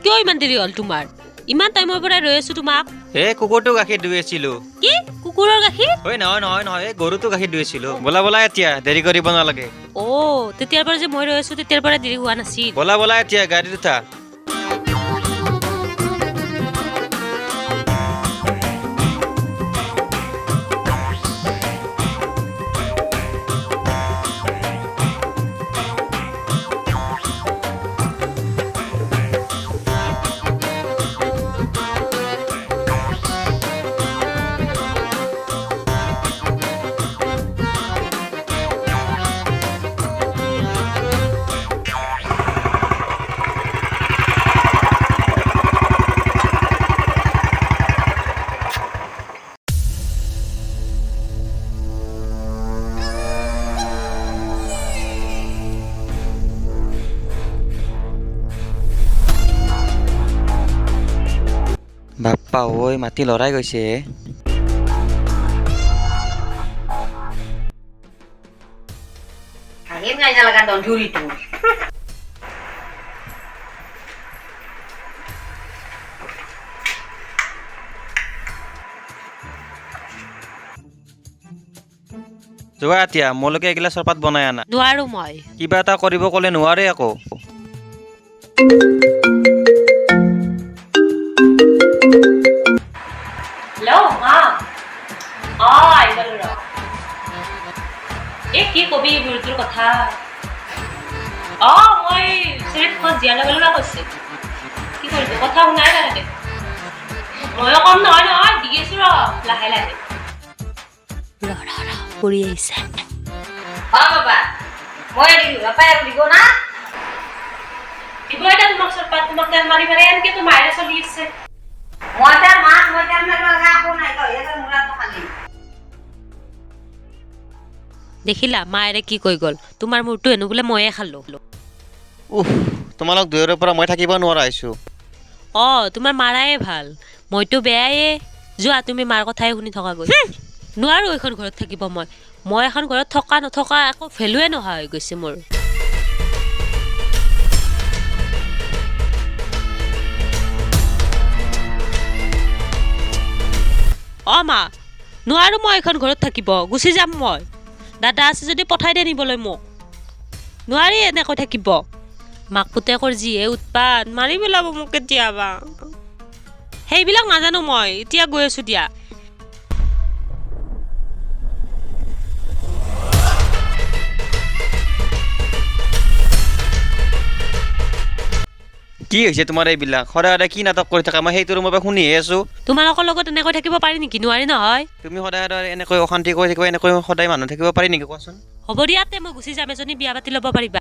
কিয় ইমান দেৰি হ'ল তোমাৰ ইমান টাইমৰ পৰা ৰৈ আছো তোমাক এ কুকুৰটো গাখীৰ দুইছিলো কি কুকুৰৰ গাখীৰ ঐ নহয় গৰুটো গাখীৰ দুইছিলো বলা এতিয়া দেৰি কৰিব নালাগে অ তেতিয়াৰ পৰা যে মই ৰৈ আছো তেতিয়াৰ পৰা দেৰি হোৱা নাছিল বলা এতিয়া গাড়ীত উঠা বাপ্পা ঐ মাটি লৰাই গৈছে Akhir nggak nyalakan daun duri tuh. যোৱা এতিয়া মোলৈকে এগিলাচ চৰপাত বনাই আনা নোৱাৰো মই কিবা এটা কৰিব ক'লে নোৱাৰে আকৌ হেল্ল' মা আহিলো ৰ কি কবি বুঢ়ীটোৰ কথা মই চিৰিত জীয়াৰ লগে লগা কৈছে কি কৰিবি কথা শুনাই নালাগে ময়ো কম নহয় দি আছো ৰ লাহে লাহে কৰি আহিছে Baba, mau di apa yang di gona? দিব এটা তোমাক চৰপাত তোমাক তেল মাৰি এনেকে তো মাইৰে চলি আছে Mau makan aku naik kau ya kan murah tuh kali. দেখিলা মায়েৰে কি কৈ গ'ল তোমাৰ মূৰটো এনো বোলে ময়ে খালো উফ তোমালোক দুয়ৰে পৰা মই থাকিব নোৱাৰা হৈছো তোমাৰ মাৰাই ভাল মইতো বেয়ায়ে যোৱা তুমি মাৰ কথাই শুনি থকা গৈ নোৱাৰো এখন ঘৰত থাকিব মই এখন ঘৰত থকা নথকা একো ভেলুৱে নোহোৱা হৈ গৈছে মোৰ মা নোৱাৰো মই এখন ঘৰত থাকিব গুচি যাম মই দাদা আছে যদি পঠাই দে নিবলৈ মোক নোৱাৰি এনেকৈ থাকিব মাক পুতেকৰ যিহে উৎপাত মাৰি পেলাব মোক কেতিয়াবা সেইবিলাক নাজানো মই এতিয়া গৈ আছো দিয়া কি হৈছে তোমাৰ এইবিলাক সদায় কি নাটক কৰি থাকা মই সেইটো ৰুমৰ পৰা শুনিহে আছো তোমালোকৰ লগত এনেকৈ থাকিব পাৰি নেকি নোৱাৰি নহয় তুমি সদায় এনেকৈ অশান্তি কৰি থাকিবা এনেকৈ সদায় মানুহ থাকিব পাৰি নেকি কোৱাচোন হ'ব দিয়াতে মই গুচি যাম এজনী বিয়া পাতি ল'ব পাৰিবা